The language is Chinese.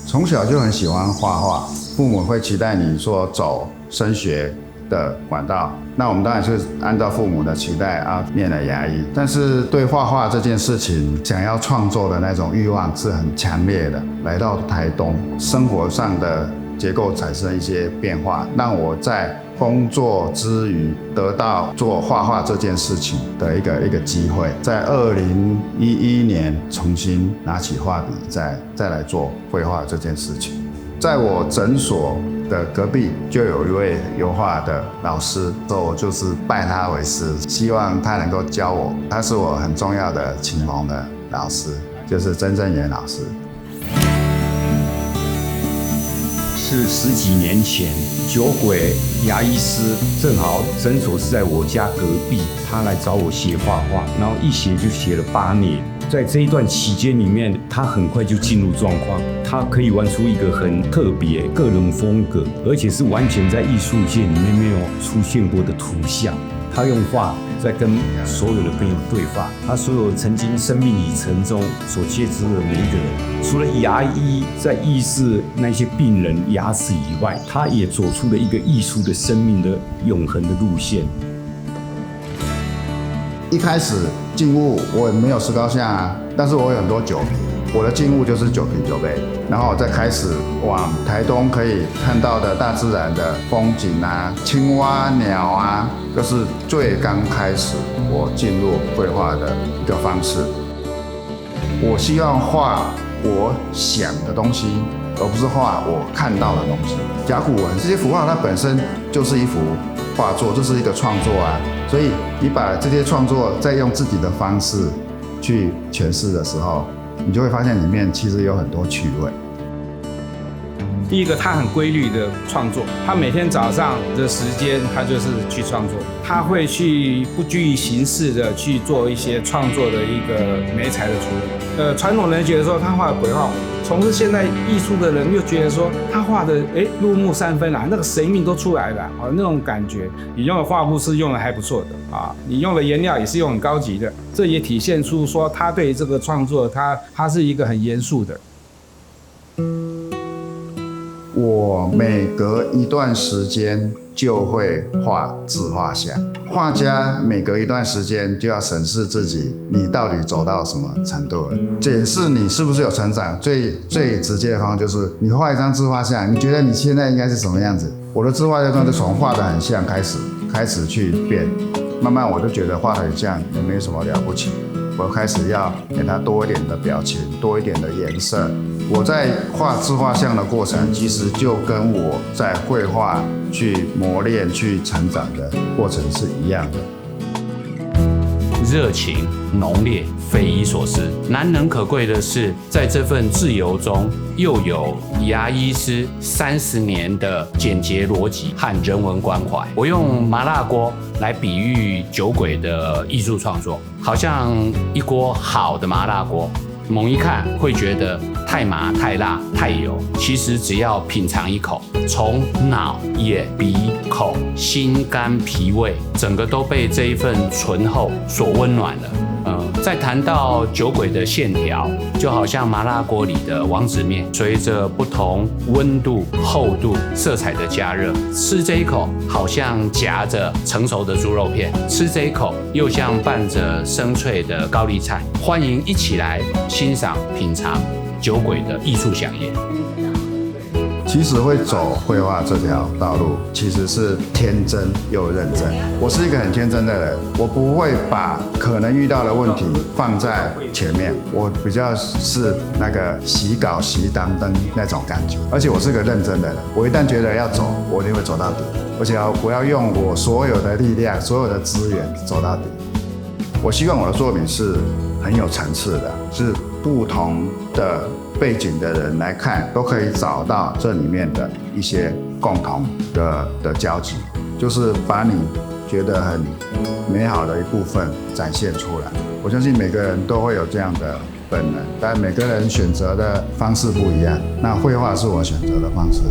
从小就很喜欢画画，父母会期待你说走升学的管道，那我们当然是按照父母的期待啊，念了牙医。但是对画画这件事情，想要创作的那种欲望是很强烈的。来到台东，生活上的结构产生一些变化，让我在工作之余得到做画画这件事情的一个机会。在2011年重新拿起画笔，再来做绘画这件事情。在我诊所的隔壁就有一位油画的老师，我就是拜他为师，希望他能够教我。他是我很重要的启蒙的老师，就是曾正元老师。是10几年前，酒鬼牙医师正好诊所是在我家隔壁，他来找我学画画，然后一学就学了8年。在这一段期间里面，他很快就进入状况，他可以玩出一个很特别个人风格，而且是完全在艺术界里面没有出现过的图像。他用画在跟所有的朋友对话，他所有曾经生命里程中所接触的每一个人，除了牙医在医治那些病人牙齿以外，他也走出了一个艺术的生命的永恒的路线。一开始进屋我也没有石膏像啊，但是我有很多酒瓶，我的进屋就是酒瓶酒杯，然后我再开始往台东可以看到的大自然的风景啊，青蛙鸟啊，就是最刚开始我进入绘画的一个方式。我希望画我想的东西，而不是画我看到的东西。甲骨文这些符号它本身就是一幅画作，这是一个创作啊，所以你把这些创作再用自己的方式去诠释的时候，你就会发现里面其实有很多趣味。第一个，他很规律的创作，他每天早上的时间，他就是去创作，他会去不拘于形式的去做一些创作的一个媒材的处理。传统人觉得说他画的鬼画，从事现代艺术的人又觉得说他画的入木三分啊，那个神韵都出来了啊，那种感觉。你用的画布是用的还不错的啊，你用的颜料也是用很高级的，这也体现出说他对这个创作他是一个很严肃的。我每隔一段时间就会画自画像，画家每隔一段时间就要审视自己，你到底走到什么程度了，检视你是不是有成长。最直接的方法就是你画一张自画像，你觉得你现在应该是什么样子？我的自画像就从画得很像开始去变，慢慢我就觉得画得很像也没什么了不起，我开始要给它多一点的表情，多一点的颜色。我在画自画像的过程，其实就跟我在绘画去磨练、去成长的过程是一样的。热情浓烈，匪夷所思。难能可贵的是，在这份自由中，又有牙医师30年的简洁逻辑和人文关怀。我用麻辣锅来比喻酒鬼的艺术创作，好像一锅好的麻辣锅。猛一看会觉得太麻、太辣、太油，其实只要品尝一口，从脑、眼、鼻、口、心、肝、脾胃，整个都被这一份醇厚所温暖了。再谈到酒鬼的线条，就好像麻辣锅里的王子面，随着不同温度、厚度、色彩的加热，吃这一口好像夹着成熟的猪肉片，吃这一口又像拌着生脆的高丽菜。欢迎一起来欣赏品尝酒鬼的艺术飨宴。其实会走绘画这条道路，其实是天真又认真。我是一个很天真的人，我不会把可能遇到的问题放在前面，我比较是那个习稿习当灯那种感觉。而且我是个认真的人，我一旦觉得要走，我一定会走到底，而且我要用我所有的力量、所有的资源走到底。我希望我的作品是很有层次的，是不同的背景的人来看，都可以找到这里面的一些共同的交集，就是把你觉得很美好的一部分展现出来。我相信每个人都会有这样的本能，但每个人选择的方式不一样。那绘画是我选择的方式。